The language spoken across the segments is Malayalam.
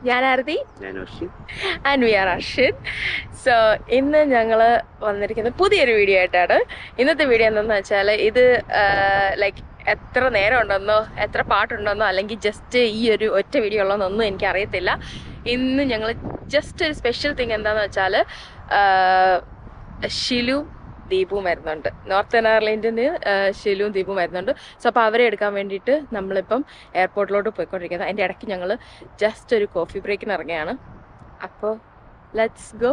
ഞാൻ Aarathi and we are Arshin. So ഇന്ന് ഞങ്ങൾ വന്നിരിക്കുന്നത് പുതിയൊരു വീഡിയോ ആയിട്ടാണ്. ഇന്നത്തെ വീഡിയോ എന്താണെന്ന് വെച്ചാൽ ഇത് ലൈക്ക് എത്ര നേരം ഉണ്ടെന്നോ എത്ര പാട്ടുണ്ടെന്നോ അല്ലെങ്കിൽ ജസ്റ്റ് ഈ ഒരു ഒറ്റ വീഡിയോ ഉള്ളതെന്നൊന്നും എനിക്കറിയത്തില്ല. ഇന്ന് ഞങ്ങൾ ജസ്റ്റ് ഒരു സ്പെഷ്യൽ തിങ് എന്താണെന്ന് വെച്ചാൽ ഷിലു ദീപും വരുന്നുണ്ട്. നോർത്തേൺ അയർലൻഡിന് ഷിലുവും ദീപും വരുന്നുണ്ട്. സോ അപ്പോൾ അവരെ എടുക്കാൻ വേണ്ടിയിട്ട് നമ്മളിപ്പം എയർപോർട്ടിലോട്ട് പോയിക്കൊണ്ടിരിക്കുന്നത്. അതിൻ്റെ ഇടയ്ക്ക് ഞങ്ങൾ ജസ്റ്റ് ഒരു കോഫി ബ്രേക്കിന് ഇറങ്ങിയാണ്. അപ്പോൾ ലെറ്റ്സ് ഗോ.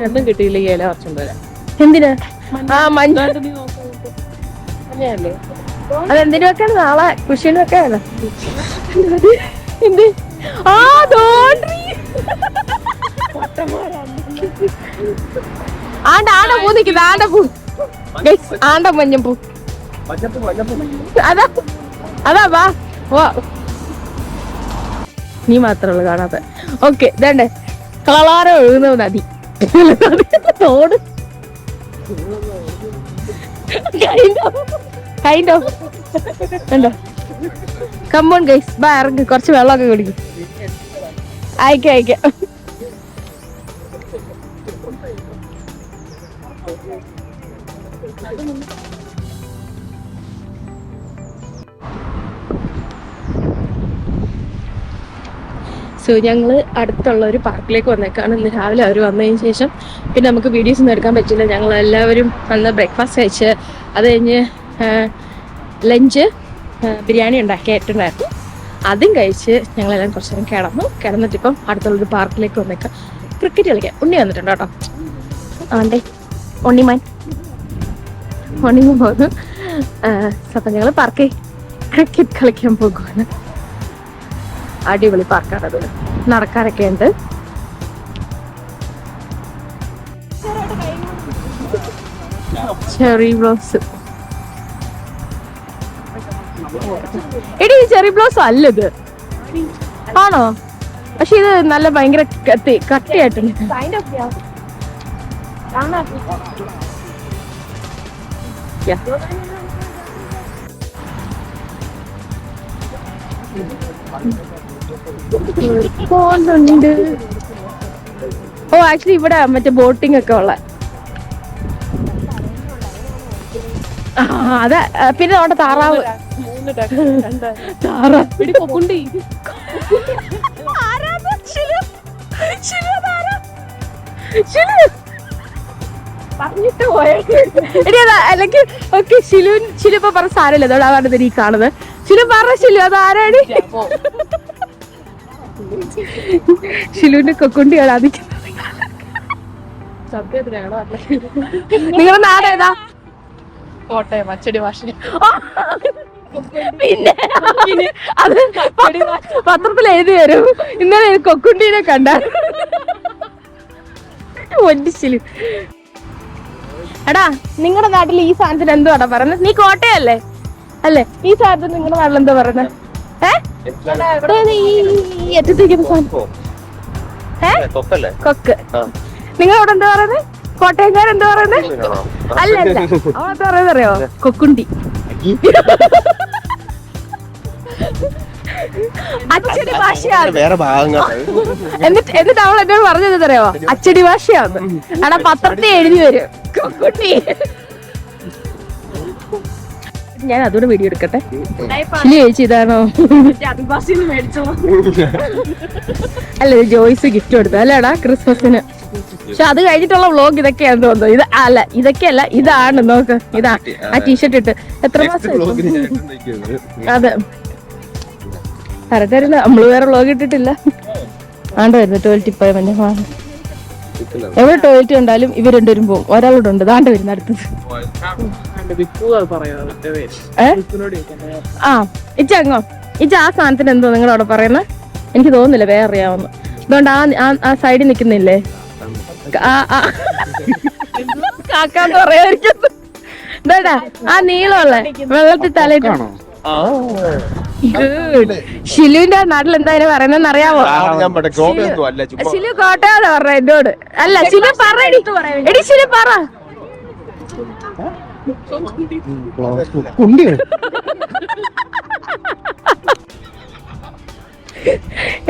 ഒന്നും കിട്ടിയില്ല ഈ ഇല കുറച്ചും പോലെ. എന്തിനാ? ആ മഞ്ഞ മഞ്ഞല്ലേ അതെന്തിനു വെക്കാണ്? നാളെ കുഷിന് വെക്കാനല്ലോ. എന്ത്? ആ ആണ്ട പൂ നിൽക്കുന്നത്. ആണ്ട പൂ, ആണ്ട മഞ്ഞപ്പൂ. അതാ അതാ വാ വാ. നീ മാത്രമേ ഉള്ളു കാണാത്ത. ഓക്കെ ഇതേണ്ടേ കളാര ഒഴുകുന്ന നദി, തോട്. കമ്മോൺ ഗൈസ്, ബാ ഇറങ്ങി കുറച്ച് വെള്ളമൊക്കെ കുടിക്കും. അയക്കാം അയക്കാം. സോ ഞങ്ങൾ അടുത്തുള്ള ഒരു പാർക്കിലേക്ക് വന്നേക്കാണ്. ഇന്ന് രാവിലെ അവർ വന്നതിന് ശേഷം പിന്നെ നമുക്ക് വീഡിയോസ് ഒന്നും എടുക്കാൻ പറ്റില്ല. ഞങ്ങൾ എല്ലാവരും വന്ന് ബ്രേക്ക്ഫാസ്റ്റ് കഴിച്ച് അത് കഴിഞ്ഞ് ലഞ്ച് ബിരിയാണി ഉണ്ടാക്കിയിട്ടുണ്ടായിരുന്നു. അതും കഴിച്ച് ഞങ്ങളെല്ലാം കുറച്ച് നേരം കിടന്നിട്ടിപ്പം അടുത്തുള്ളൊരു പാർക്കിലേക്ക് വന്നേക്കാം ക്രിക്കറ്റ് കളിക്കാൻ. ഉണ്ണി വന്നിട്ടുണ്ട് കേട്ടോ. ആണ്ടേ ഉണ്ണിമാൻ പോകുന്നു. അപ്പം ഞങ്ങൾ പാർക്കിൽ ക്രിക്കറ്റ് കളിക്കാൻ പോകുവാണ്. അടിപൊളി പാർക്കാണത്, നടക്കാനൊക്കെ ഉണ്ട്. Cherry blossom. എടി ചെറി ബ്ലോസ് അല്ലത് ആണോ? പക്ഷെ ഇത് നല്ല ഭയങ്കര കട്ടിയായിട്ടുണ്ട്. പോണ്ടുണ്ട്. ഓ ആക്ച്വലി ഇവിടെ മറ്റേ ബോട്ടിംഗ് ഒക്കെ ഉള്ള. അതെ. പിന്നെ അവിടെ താറാവ്. പറഞ്ഞിട്ട് പോയെടി അതാ. അല്ലെങ്കിൽ ഓക്കെ ഷിലു ഇപ്പൊ പറഞ്ഞ സാരമില്ല. അതോടെ അതാണ് നീ കാണുന്നത്. ഷിലു പറഞ്ഞ ഷിലു അതാരാണ്? ഷിലുവിന്റെ കൊക്കുണ്ടിയാണ് ആദിക്കുന്നത്. നിങ്ങളുടെ നാടേതാ? കോട്ടയം അച്ചടി ഭാഷ. പിന്നെ അത് പത്രത്തിൽ എഴുതി വരും. ഇന്നലെ കൊക്കുണ്ടീനെ കണ്ട ഒന്നിച്ചില്. എടാ നിങ്ങളുടെ നാട്ടിൽ ഈ സാധനത്തിന് എന്തുവാടാ പറയുന്നത്? നീ കോട്ടയല്ലേ അല്ലേ? ഈ സാധനത്തിന് നിങ്ങളുടെ നാട്ടിൽ എന്താ പറയുന്നത്? കൊക്ക്. നിങ്ങൾ അവിടെ എന്താ പറയുന്നത്? കോട്ടയംകാരെന്താ പറയുന്നത്? അല്ല അല്ല, അവളെന്താ പറയുന്നത് അറിയോ? കൊക്കുണ്ടി. അച്ചടി ഭാഷയാണ്. എന്നിട്ട് അവൾ എന്നോട് പറഞ്ഞത് അറിയോ? അച്ചടി ഭാഷയാണ്. അവിടെ പത്രത്തിൽ എഴുതി വരും കൊക്കുണ്ടി. ഞാൻ അതുകൂടെ വീഡിയോ എടുക്കട്ടെ. ചേച്ചി ഇതാണോ? അല്ല ജോയ്സ് ഗിഫ്റ്റ് കൊടുത്തത് അല്ലേടാ ക്രിസ്മസിന്? പക്ഷെ അത് കഴിഞ്ഞിട്ടുള്ള വ്ളോഗ് ഇതൊക്കെയാന്ന് തോന്നുന്നു. ഇത് അല്ല, ഇതൊക്കെയല്ല, ഇതാണ്. നോക്ക്, ഇതാ ആ ടീഷർട്ട് ഇട്ട് എത്ര മാസം. അതെ, തരത്തരില്ല. നമ്മള് വേറെ വ്ളോഗ് ഇട്ടിട്ടില്ല. ആണ്ട് വരുന്നു ടോയ്ലറ്റ്. ഇപ്പൊ എവിടെ ടോയ്ലറ്റ് കണ്ടാലും ഇവർ രണ്ടുപേരും പോകും. ഒരാളോട് ഉണ്ട്, ദാണ്ട് വരുന്ന അടുത്തത്. ആ ഇച്ചങ്ങോ, ഇച്ച ആ സാധനത്തിന് എന്തോ നിങ്ങളവിടെ പറയുന്നത് എനിക്ക് തോന്നുന്നില്ല, വേറെ അറിയാവുന്ന. അതുകൊണ്ട് ആ സൈഡിൽ നിക്കുന്നില്ലേ, കാക്കാന്ന് പറയായിരിക്കും. എന്താടാ ആ നീളമുള്ള വെള്ളത്തിൽ തലയിട്ട്. ഷിലുവിന്റെ നാട്ടിൽ എന്താ പറയുന്നതെന്ന് അറിയാമോ? ഷിലു കോട്ടയാന്ന് പറഞ്ഞ എന്നോട്. അല്ല, ഷിലു പറ, എടി ഷിലു പറ.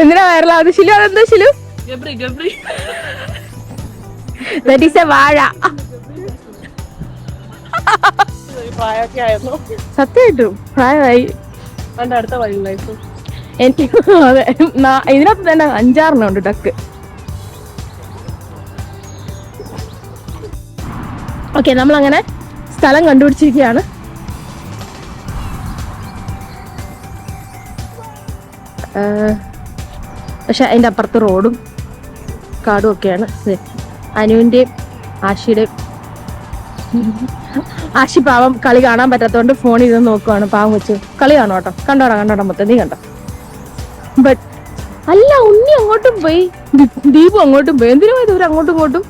എന്തിനാ വൈറലാവുന്നത് ഷിലു? അതെന്താ ഷിലു? ദാറ്റ് ഈസ് എ വാഴ. സത്യമായിട്ടും പ്രായമായി. അടുത്ത വൈൽഡ് ലൈഫ് എനിക്ക് അതെ, ഇതിനകത്ത് തന്നെ 5-6 ഉണ്ട് ഡക്ക്. ഓക്കെ, നമ്മളങ്ങനെ സ്ഥലം കണ്ടുപിടിച്ചിരിക്കുകയാണ്. പക്ഷെ അതിൻ്റെ അപ്പുറത്ത് റോഡും കാടും ഒക്കെയാണ്. അനുവിൻ്റെയും ആഷിയുടെയും. ആഷി പാവം കളി കാണാൻ പറ്റാത്തതുകൊണ്ട് ഫോണിൽ ഇരുന്ന് നോക്കുവാണ്. പാവം വെച്ച് കളി കാണും കേട്ടോ. കണ്ടോടാ മൊത്തം നീ കണ്ടോ. ബട്ട് അല്ല, ഉണ്ണി അങ്ങോട്ടും പോയി, ദീപു അങ്ങോട്ടും പോയി. എന്തിനു പോയത് ഇവർ അങ്ങോട്ടും ഇങ്ങോട്ടും?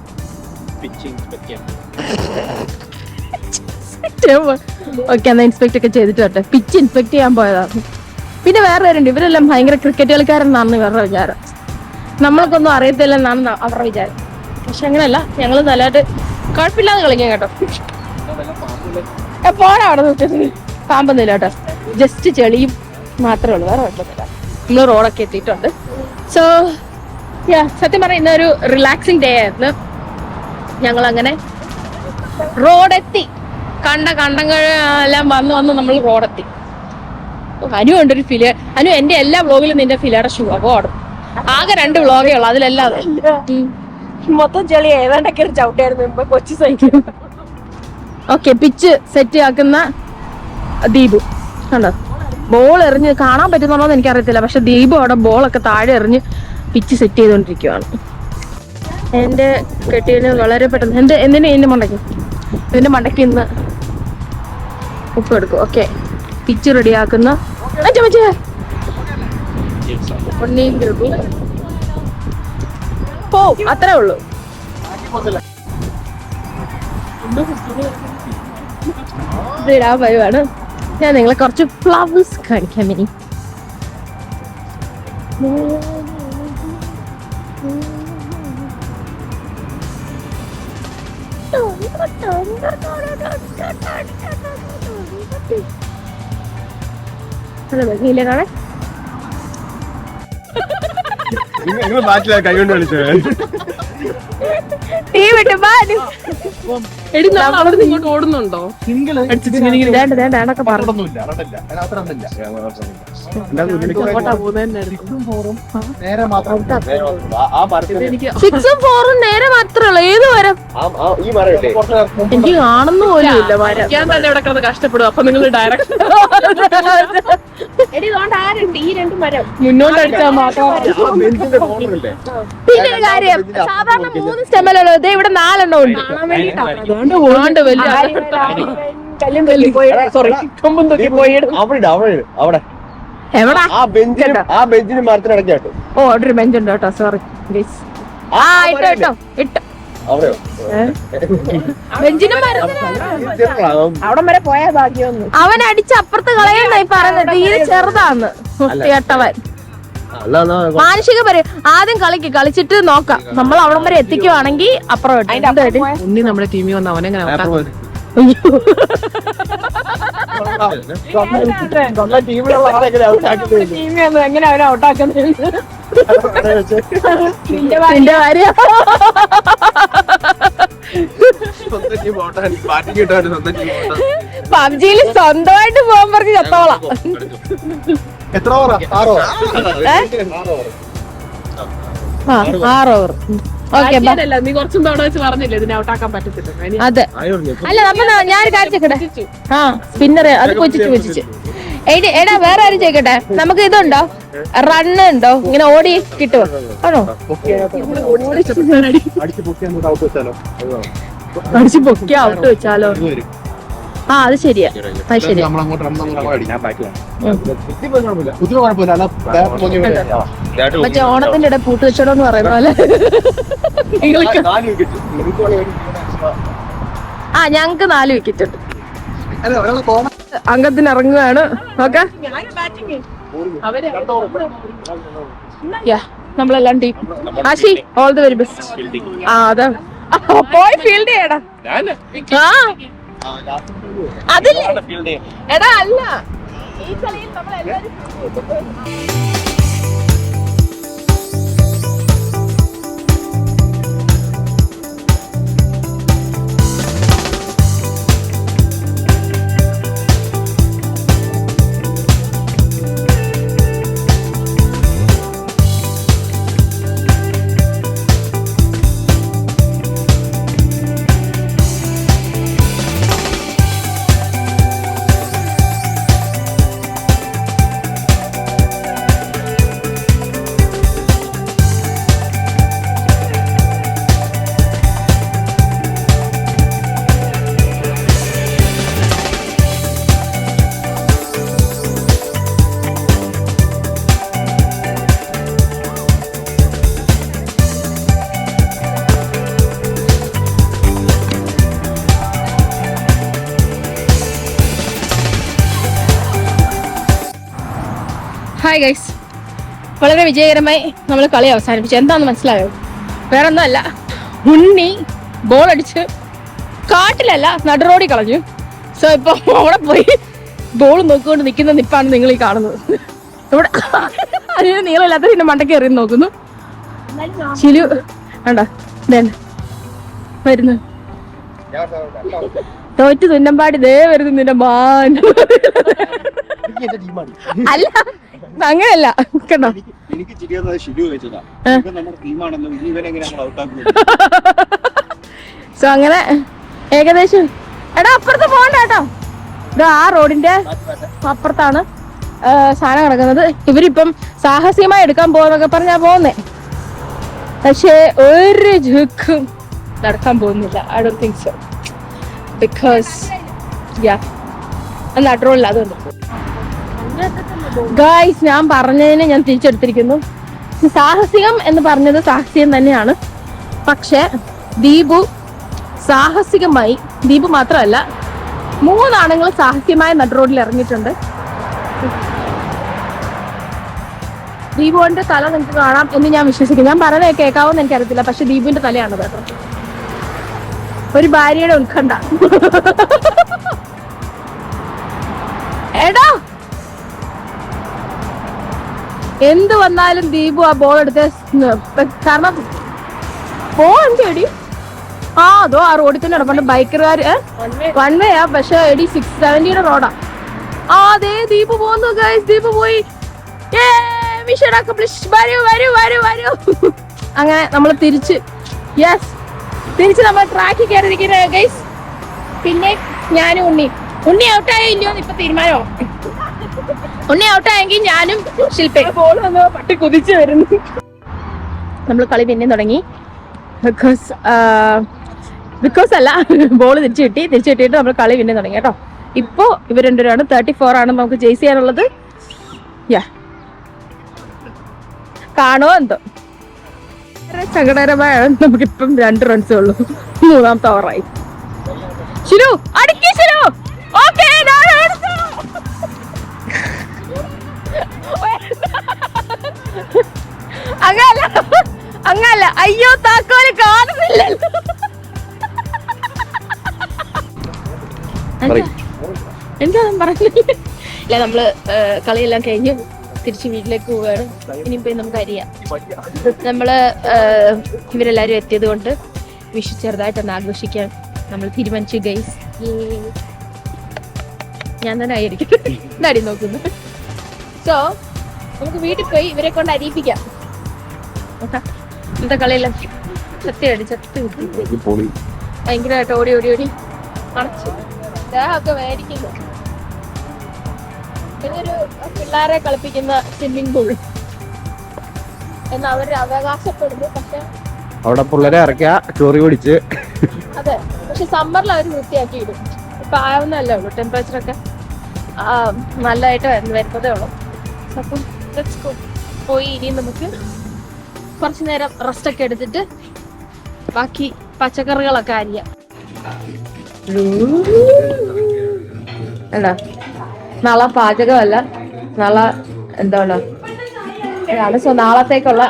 ഓക്കെ, എന്നാ ഇൻസ്പെക്ട് ഒക്കെ ചെയ്തിട്ട് വരട്ടെ. പിച്ച് ഇൻസ്പെക്ട് ചെയ്യാൻ പോയതാണ്. പിന്നെ വേറെ പേരുണ്ട്, ഇവരെല്ലാം ഭയങ്കര ക്രിക്കറ്റ് കളിക്കാരെന്നാണ് ഇവരുടെ വിചാരം. നമ്മൾക്കൊന്നും അറിയത്തില്ലെന്നാണ് അവരുടെ വിചാരം. പക്ഷെ അങ്ങനെയല്ല, ഞങ്ങൾ നല്ലതായിട്ട് കുഴപ്പമില്ലാതെ കളിക്കാം കേട്ടോ. എപ്പോഴാണ് അവിടെ നോക്കിയത്? പാമ്പൊന്നുമില്ല കേട്ടോ, ജസ്റ്റ് ചെളിയും മാത്രമേ ഉള്ളൂ, വേറെ കുഴപ്പമില്ല. നമ്മൾ റോഡൊക്കെ എത്തിയിട്ടുണ്ട്. സോ സത്യം പറഞ്ഞാൽ ഇന്നൊരു റിലാക്സിങ് ഡേ ആയിരുന്നു. ഞങ്ങളങ്ങനെ റോഡെത്തി. കണ്ടങ്ങൾ എല്ലാം വന്ന് നമ്മൾ റോഡെത്തി. അനു ഉണ്ടൊരു ഫില. അനു എന്റെ എല്ലാ വ്ളോഗിലും നിന്റെ ഫിലയുടെ ഷൂ ഓടും. ആകെ 2 വ്ളോഗേ ഉള്ളു, അതിലെല്ലാം മൊത്തം ചെളി ഏതാണ്ടൊക്കെ ഒരു ചവിട്ടായിരുന്നു കൊച്ചു സൈക്കിൾ. ഓക്കെ, പിച്ച് സെറ്റ് ആക്കുന്ന ദീപു കണ്ടോ. ബോൾ എറിഞ്ഞ് കാണാൻ പറ്റുന്നുണ്ടോന്ന് എനിക്കറിയത്തില്ല, പക്ഷെ ദീപു അവിടെ ബോളൊക്കെ താഴെ എറിഞ്ഞ് പിച്ച് സെറ്റ് ചെയ്തോണ്ടിരിക്കുവാണ്. എന്റെ കെട്ടിയന് വളരെ പെട്ടെന്ന് ഇതിന്റെ മണ്ടയ്ക്ക് ഇന്ന് ഉപ്പ് എടുക്കും. ഓക്കെ, പിച്ച് റെഡിയാക്കുന്ന അത്രേ ഉള്ളൂ. ഇടാൻ വരുവാണ്. ഞാൻ നിങ്ങളെ കുറച്ച് ഫ്ലവേഴ്സ് കാണിക്കാൻ വേണ്ടി. ഭംഗിയില്ലേ കാണാൻ? കൈ കൊണ്ട് വിളിച്ചത് ഇങ്ങോട്ട് ഓടുന്നുണ്ടോ? സിക്സും ഫോറും നേരെ മാത്രമേ ഉള്ളൂ. ഏത് മരം? എനിക്ക് കാണുന്ന പോലും ഇല്ല മരം. ഞാൻ തന്നെ ഇവിടെ കിടന്ന് കഷ്ടപ്പെടും. അപ്പൊ നിങ്ങൾ ഡയറക്റ്റ് ഈ 2 മരം മുന്നോട്ട് അടിച്ചാൽ മാത്രം. പിന്നെ ഒരു കാര്യം, സാധാരണ 3 സ്റ്റെമ്മലുള്ളത് ഇവിടെ 4 എണ്ണം ഉണ്ട്. കാണാൻ വേണ്ടിട്ടാണ്. അതുകൊണ്ട് വലിയ എവിടെ ആ ബെഞ്ചിന് മരത്തിനടക്കാട്ടോ. ഓ, അവിടെ ഒരു ബെഞ്ച് ഉണ്ട് കേട്ടോ. സോറി ഇട്ടോ ബെഞ്ചിനും അവിടെ വരെ പോയാ ഭാഗ്യമൊന്നും. അവൻ അടിച്ച് അപ്പുറത്ത് കളയണ്ടായി പറഞ്ഞത്. തീരെ ചെറുതാന്ന് കേട്ടവൻ. മാനുഷിക പറയും ആദ്യം കളിച്ചിട്ട് നോക്കാം. നമ്മൾ അവിടെ വരെ എത്തിക്കുവാണെങ്കിൽ അപ്പുറം ഉണ്ണി നമ്മുടെ ടീമിൽ വന്ന് അവനെങ്ങനെ എങ്ങനെ അവരെ ഔട്ടാക്കുന്നത്? പബ്ജിയിൽ സ്വന്തമായിട്ട് പോകാൻ പറഞ്ഞ് ചത്തോളാം. 6 ഓവർ. ഓക്കെ നീ കുറച്ചും തവണ വെച്ച് പറഞ്ഞില്ലേ ഇതിനെ ഔട്ടാക്കാൻ പറ്റത്തില്ല. അതെ അല്ല അപ്പൊ ഞാനൊരു കാര്യം ചോദിക്കട്ടെ. ആ സ്പിന്നർ അത് കൊച്ചിച്ച് എടാ വേറെ ആരും ചോദിക്കട്ടെ, നമുക്ക് ഇതുണ്ടോ റണ്ണ് ഉണ്ടോ ഇങ്ങനെ ഓടി കിട്ടുമോ? ആണോ അടിച്ച് പൊക്കി ഔട്ട് വെച്ചാലോ? ആ അത് ശരിയാ, അത് ശരിയാ. മറ്റേ ഓണത്തിന്റെ ഇടയിൽ പൂട്ട് വെച്ചോടോ എന്ന് പറയുന്ന പോലെ. ആ ഞങ്ങക്ക് 4 വിക്കറ്റ് ഉണ്ട്. അംഗത്തിന് ഇറങ്ങുകയാണ്. ഓക്കെ നമ്മളെല്ലാം ടീം. ആശി ഓൾ ദി വെരി ബെസ്റ്റ്. ആ അതാ പോയി ഫീൽഡ് ചെയ്യടാ. അതില്ലേ എടാ അല്ല ഈ കളിയിൽ നമ്മളെല്ലാരും ഹായ് ഗൈസ്, വളരെ വിജയകരമായി നമ്മൾ കളി അവസാനിപ്പിച്ചു. എന്താണെന്ന് മനസ്സിലായോ? വേറെ ഒന്നുമല്ല, ഉണ്ണി ബോൾ അടിച്ച് കാട്ടിലല്ല നടുറോടി കളഞ്ഞു. സോ ഇപ്പൊ അവിടെ പോയി ബോൾ നോക്കിക്കൊണ്ട് നിൽക്കുന്ന നിപ്പാണ് നിങ്ങൾ ഈ കാണുന്നത്. ഇവിടെ അതിന് നീളമില്ലാത്ത പിന്നെ മണ്ടയ്ക്ക് എറിയുന്ന നോക്കുന്നു. ചിലു വേണ്ട വരുന്നു, തോറ്റ് തുന്നമ്പാടി ദേ വരുന്നു നിന്റെ മാൻ. അല്ല അങ്ങനെയല്ല കണ്ടോ. സോ അങ്ങനെ ഏകദേശം എടാ അപ്പുറത്ത് പോകണ്ട കേട്ടോ. ഇത് ആ റോഡിന്റെ അപ്പുറത്താണ് സാധനം കിടക്കുന്നത്. ഇവരിപ്പം സാഹസികമായി എടുക്കാൻ പോകുന്നൊക്കെ പറഞ്ഞാ പോകുന്നേ, പക്ഷെ ഒരു ജുക്കും നടക്കാൻ പോകുന്നില്ല. I don't think so, because നട്രോളില്ല. അതുകൊണ്ട് ഗായ്സ് ഞാൻ പറഞ്ഞതിനെ ഞാൻ തിരിച്ചെടുത്തിരിക്കുന്നു. സാഹസികം എന്ന് പറഞ്ഞത് സാഹസികം തന്നെയാണ്, പക്ഷെ ദീപു സാഹസികമായി, ദീപു മാത്രമല്ല 3 ആണുങ്ങൾ സാഹസികമായി നടുറോഡിൽ ഇറങ്ങിയിട്ടുണ്ട്. ദീപുവിന്റെ തല നിങ്ങൾക്ക് കാണാം എന്ന് ഞാൻ വിശ്വസിക്കുന്നു. ഞാൻ പറഞ്ഞത് കേൾക്കാവോന്ന് എനിക്കറിയത്തില്ല, പക്ഷെ ദീപുവിന്റെ തലയാണ് കേട്ടോ. ഒരു ഭാര്യയുടെ ഉത്കണ്ഠ. എടാ എന്ത് വന്നാലും ദീപു ആ ബോൾ എടുത്ത്, കാരണം ബോൾ എന്ത് എടി അതോ ആ റോഡിൽ തന്നെ നടപ്പുണ്ട്. ബൈക്കറുകാര് 1 വേ ആ, പക്ഷെ എടി 670 റോഡാ. അതേ ദീപു പോകുന്നു ഗൈസ്, ദീപു പോയി. അങ്ങനെ നമ്മൾ തിരിച്ച് നമ്മൾ ട്രാക്കിൽ കയറിയിരിക്കുന്ന ഗൈസ്. പിന്നെ ഞാനും ഉണ്ണി ഔട്ടായോ ഇല്ലയോന്ന് ഇപ്പൊ തീരുമാനമോ. ഉണ്ണി ഔട്ടായെങ്കിൽ ഞാനും ശില്പ ബോൾ വന്ന് പട്ടി കുതിച്ചു വരുന്നു. നമ്മൾ കളി പിന്നെ തുടങ്ങി. ബിക്കോസ് അല്ല, ബോൾ തിരിച്ചു കിട്ടിയിട്ട് നമ്മൾ കളി പിന്നെ തുടങ്ങി കേട്ടോ. ഇപ്പോ ഇവർ 2 34 ആണ് നമുക്ക് ചേസ് ചെയ്യാനുള്ളത്. കാണോ എന്തോ സങ്കടകരമായാണ്. നമുക്കിപ്പം 2 റൺസേ ഉള്ളൂ, 3ാമത്തെ ഓവറായി. ശിരു അടിക്കി, ശിരു ഓക്കേ. അങ്ങല്ല അയ്യോ താക്കോല് കാണുന്നില്ലല്ലോ. എനിക്കതൊന്നും പറഞ്ഞില്ല. ഇല്ല, നമ്മള് കളിയെല്ലാം കഴിഞ്ഞ് തിരിച്ച് വീട്ടിലേക്ക് പോവുകയാണ്. ഇനിയിപ്പോ നമുക്ക് അറിയാം, നമ്മള് ഇവരെല്ലാരും എത്തിയത് കൊണ്ട് വിഷു ചെറുതായിട്ടൊന്ന് ആഘോഷിക്കാൻ നമ്മൾ തീരുമാനിച്ചു ഗൈസ്. ഞാൻ തന്നെ ആയിരിക്കും നടി നോക്കുന്നു. സോ നമുക്ക് വീട്ടിൽ പോയി ഇവരെ കൊണ്ട് അരിയിപ്പിക്കാം. ഇന്നത്തെ കളിയെല്ലാം ചത്തി ഭയങ്കരമായിട്ട് ഓടി ഓടി ഓടി മറച്ചു ദേഹമൊക്കെ മേടിക്കുന്നു. ഇതൊരു പിള്ളേരെ കളിപ്പിക്കുന്ന സ്വിമ്മിംഗ് പൂൾ എന്ന് അവർ അവകാശപ്പെടുന്നു. പക്ഷെ അവിടെ പിള്ളേരെ ഇറക്കിയ ചോറി പിടിച്ച് അതെ, പക്ഷെ സമ്മറിൽ അവർ വൃത്തിയാക്കി ഇടും. ഇപ്പൊ ആവുന്നല്ലേ ഉള്ളൂ, ടെമ്പറേച്ചറൊക്കെ നല്ലതായിട്ട് വരുന്നതേ ഉള്ളൂ. അപ്പം പോയി ഇനി നമുക്ക് കുറച്ചു നേരം റെസ്റ്റ് ഒക്കെ എടുത്തിട്ട് ബാക്കി പച്ചക്കറികളൊക്കെ അരിയാം. അല്ല, നാളെ പാചകമല്ല, നാളെ എന്താണ് നാളത്തേക്കുള്ള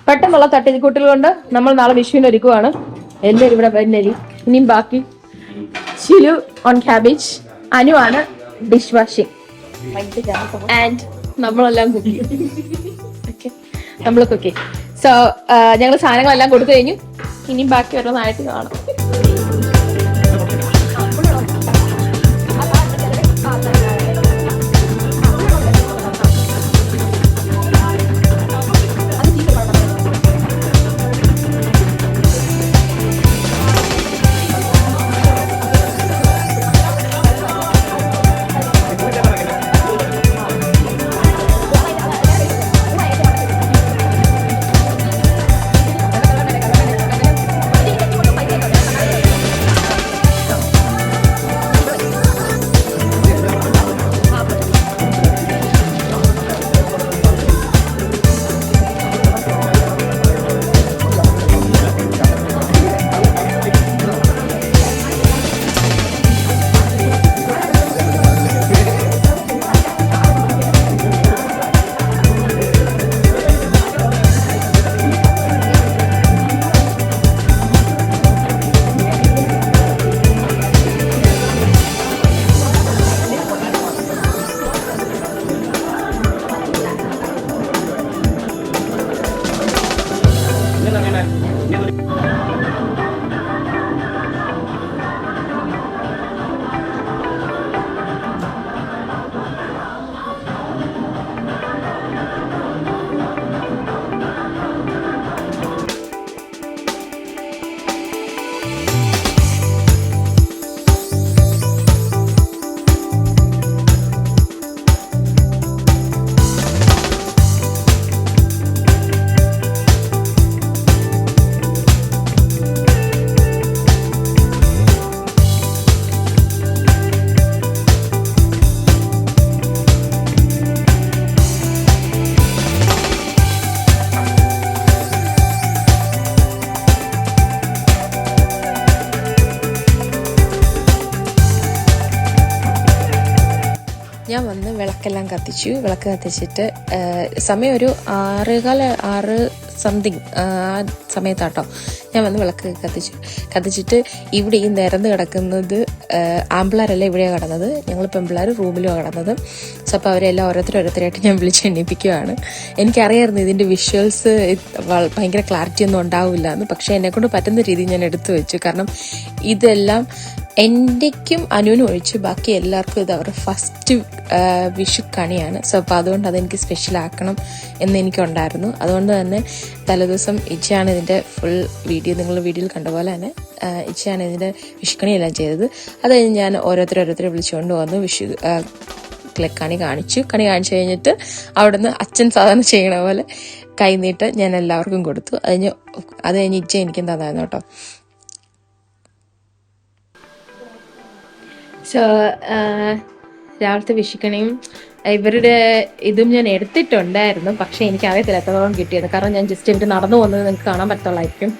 പെട്ടെന്നുള്ള തട്ടിക്കൂട്ടൽ കൊണ്ട് നമ്മൾ നാളെ വിഷുവിന് ഒരുക്കുവാണ്. എല്ലാവരും ഇവിടെ വരുന്നരി. ഇനിയും ബാക്കി ചിലു ഓൺ ക്യാബേജ്, അനുവാണ് ഡിഷ് വാഷിംഗ് ആൻഡ് നമ്മളെല്ലാം കുക്ക് ചെയ്യും. നമ്മൾ കുക്ക് ചെയ്യും. സോ ഞങ്ങൾ സാധനങ്ങളെല്ലാം കൊടുത്തു കഴിഞ്ഞു. ഇനിയും ബാക്കി ഓരോന്നായിട്ട് കാണാം. ഞാൻ വന്ന് വിളക്കെല്ലാം കത്തിച്ചു. വിളക്ക് കത്തിച്ചിട്ട് സമയം ഒരു 6 സംതിങ് ആ സമയത്താട്ടോ ഞാൻ വന്ന് വിളക്ക് കത്തിച്ചിട്ട് ഇവിടെ ഈ നിരന്ന് കിടക്കുന്നത് ആമ്പിള്ളേരല്ല ഇവിടെയാണ് കിടന്നത്. ഞങ്ങൾ പെമ്പിള്ളേർ റൂമിലാണ് കിടന്നത്. സോ അപ്പോൾ അവരെല്ലാം ഓരോരുത്തരായിട്ട് ഞാൻ വിളിച്ച് എണ്ണിപ്പിക്കുകയാണ്. എനിക്കറിയായിരുന്നു ഇതിൻ്റെ വിഷ്വൽസ് ഭയങ്കര ക്ലാരിറ്റി ഒന്നും ഉണ്ടാവില്ല എന്ന്. പക്ഷേ എന്നെക്കൊണ്ട് പറ്റുന്ന രീതിയിൽ ഞാൻ എടുത്തു വെച്ചു. കാരണം ഇതെല്ലാം എൻ്റെക്കും അനുവിനും ഒഴിച്ച് ബാക്കി എല്ലാവർക്കും ഇത് അവരുടെ ഫസ്റ്റ് വിഷു കണിയാണ്. സോ അപ്പോൾ അതുകൊണ്ട് അതെനിക്ക് സ്പെഷ്യലാക്കണം എന്ന് എനിക്കുണ്ടായിരുന്നു. അതുകൊണ്ട് തന്നെ തലേദിവസം ഇച്ചയാണ് ഇതിൻ്റെ ഫുൾ വീഡിയോ, നിങ്ങൾ വീഡിയോയിൽ കണ്ട പോലെ തന്നെ ഇച്ചയാണ് ഇതിൻ്റെ വിഷുക്കണിയെല്ലാം ചെയ്തത്. അത് കഴിഞ്ഞ് ഞാൻ ഓരോരുത്തരെ വിളിച്ചുകൊണ്ട് വന്നു വിഷു കണി കാണിച്ചു കഴിഞ്ഞിട്ട് അവിടുന്ന് അച്ഛൻ സാധാരണ ചെയ്യണ പോലെ കൈനീട്ട് ഞാൻ എല്ലാവർക്കും കൊടുത്തു. അത് കഴിഞ്ഞ് ഇച്ച എനിക്കും തന്നായിരുന്നു കേട്ടോ. സോ രാവിലത്തെ വിഷുക്കണിയും ഇവരുടെ ഇതും ഞാൻ എടുത്തിട്ടുണ്ടായിരുന്നു. പക്ഷേ എനിക്കറിയത്തില്ല എത്രത്തോളം കിട്ടിയത്. കാരണം ഞാൻ ജസ്റ്റ് എന്നിട്ട് നടന്നു പോകുന്നത് നിങ്ങൾക്ക് കാണാൻ പറ്റുള്ളായിരിക്കും.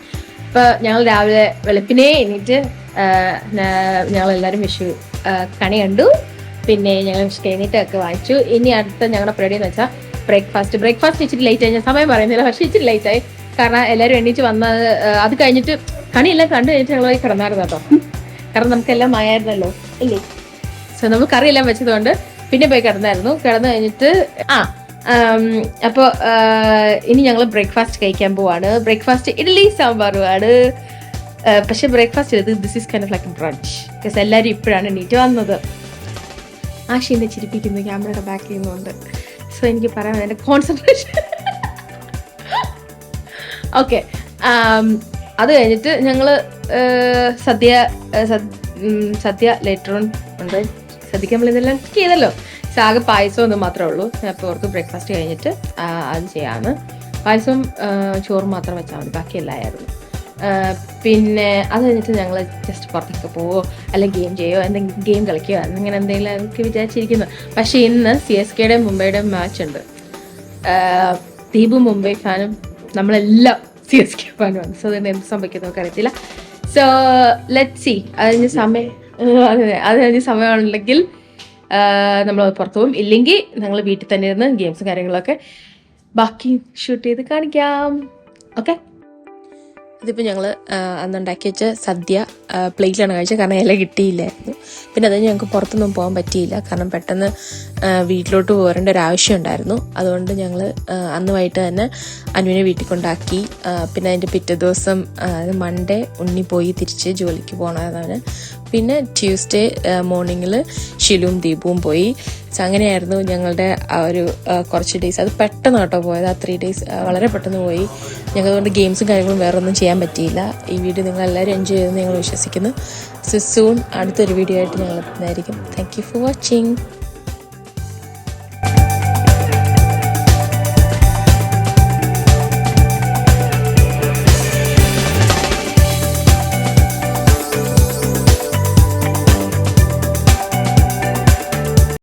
ഇപ്പോൾ ഞങ്ങൾ രാവിലെ വെളുപ്പിനെ എണീറ്റ് ഞങ്ങളെല്ലാവരും വിഷു കണി കണ്ടു. പിന്നെ ഞങ്ങൾ വിഷു കഴിഞ്ഞിട്ടൊക്കെ വാങ്ങിച്ചു. ഇനി അടുത്ത ഞങ്ങളുടെ പരിപാടി എന്ന് വെച്ചാൽ ബ്രേക്ക്ഫാസ്റ്റ് ഇച്ചിരി ലേറ്റ് ആയി. ഞാൻ സമയം പറയുന്നില്ല, പക്ഷേ ഇച്ചിരി ലേറ്റ് ആയി. കാരണം എല്ലാവരും എണീറ്റ് വന്നത് അത് കഴിഞ്ഞിട്ട് കണിയെല്ലാം കണ്ടു കഴിഞ്ഞിട്ട് ഞങ്ങൾ പോയി കിടന്നായിരുന്നു കേട്ടോ. കാരണം നമുക്കെല്ലാം ആയായിരുന്നല്ലോ ഇല്ലേ. സോ നമ്മൾ കറിയെല്ലാം വെച്ചതുകൊണ്ട് പിന്നെ പോയി കിടന്നു കഴിഞ്ഞിട്ട് അപ്പോൾ ഇനി ഞങ്ങൾ ബ്രേക്ക്ഫാസ്റ്റ് കഴിക്കാൻ പോവാണ്. ബ്രേക്ക്ഫാസ്റ്റ് ഇഡ്ഡലി സാമ്പാറുമാണ്. പക്ഷെ breakfast this is kind of like brunch. Because എല്ലാവരും ഇപ്പോഴാണ് എണീറ്റ് വന്നത്. ആശീനെ ചിരിപ്പിക്കുന്നു ക്യാമറയുടെ ബാക്ക് ചെയ്യുന്നുണ്ട്. സോ എനിക്ക് പറയാൻ എൻ്റെ കോൺസെൻട്രേഷൻ ഓക്കെ. അത് കഴിഞ്ഞിട്ട് ഞങ്ങൾ സദ്യ ലേറ്റർ ഓൺ ഉണ്ട്. സദ്യക്ക് നമ്മൾ ഇതെല്ലാം ചെയ്തല്ലോ. ആകെ പായസം ഒന്നും മാത്രമേ ഉള്ളൂ. അപ്പോൾ അവർക്ക് ബ്രേക്ക്ഫാസ്റ്റ് കഴിഞ്ഞിട്ട് അത് ചെയ്യാമെന്ന്. പായസവും ചോറും മാത്രം വെച്ചാൽ മതി, ബാക്കിയെല്ലാമായിരുന്നു. പിന്നെ അത് കഴിഞ്ഞിട്ട് ഞങ്ങൾ ജസ്റ്റ് പുറത്തേക്ക് പോവോ അല്ലെങ്കിൽ ഗെയിം ചെയ്യോ, എന്തെങ്കിലും ഗെയിം കളിക്കുകയോ അങ്ങനെ എന്തെങ്കിലും എനിക്ക് വിചാരിച്ചിരിക്കുന്നു. പക്ഷേ ഇന്ന് CSKയുടെയും മുംബൈയുടെയും മാച്ച് ഉണ്ട്. ദീപു മുംബൈ ഫാനും നമ്മളെല്ലാം CSK ഫാനുമാണ്. സോ അതുകൊണ്ട് എന്ത് സംഭവിക്കുന്നു നമുക്ക് അറിയത്തില്ല. So let see. അത് കഴിഞ്ഞ് സമയമുണ്ടെങ്കിൽ നമ്മൾ പുറത്തു പോകും. ഇല്ലെങ്കിൽ ഞങ്ങൾ വീട്ടിൽ തന്നെ ഇരുന്ന് ഗെയിംസും കാര്യങ്ങളൊക്കെ ബാക്കി ഷൂട്ട് ചെയ്ത് കാണിക്കാം. ഓക്കെ. ഇതിപ്പോൾ ഞങ്ങൾ അന്നുണ്ടാക്കി വെച്ച സദ്യ പ്ലേറ്റിലാണ് കഴിച്ചത്, കാരണം ഇല കിട്ടിയില്ലായിരുന്നു. പിന്നെ അത് ഞങ്ങൾക്ക് പുറത്തൊന്നും പോകാൻ പറ്റിയില്ല, കാരണം പെട്ടെന്ന് വീട്ടിലോട്ട് പോരേണ്ട ഒരു ആവശ്യം ഉണ്ടായിരുന്നു. അതുകൊണ്ട് ഞങ്ങൾ അന്ന് വൈകിട്ട് തന്നെ അനുവിനെ വീട്ടിൽ കൊണ്ടാക്കി. പിന്നെ അതിൻ്റെ പിറ്റേ ദിവസം മൺഡേ ഉണ്ണി പോയി തിരിച്ച് ജോലിക്ക് പോകണമെന്നവന്. പിന്നെ ട്യൂസ്ഡേ മോർണിംഗിൽ ഷിലുവും ദീപവും പോയി. സോ അങ്ങനെയായിരുന്നു ഞങ്ങളുടെ ആ ഒരു കുറച്ച് ഡേയ്സ്. അത് പെട്ടെന്ന് കേട്ടോ പോയത്. ആ 3 days വളരെ പെട്ടെന്ന് പോയി. ഞങ്ങൾക്ക് അതുകൊണ്ട് ഗെയിംസും കാര്യങ്ങളും വേറെ ഒന്നും ചെയ്യാൻ പറ്റിയില്ല. ഈ വീഡിയോ നിങ്ങളെല്ലാവരും എൻജോയ് ചെയ്തെന്ന് ഞങ്ങൾ വിശ്വസിക്കുന്നു. സോ സൂൺ അടുത്തൊരു വീഡിയോ ആയിട്ട് ഞങ്ങൾ എത്തുന്നതായിരിക്കും. Thank you for watching.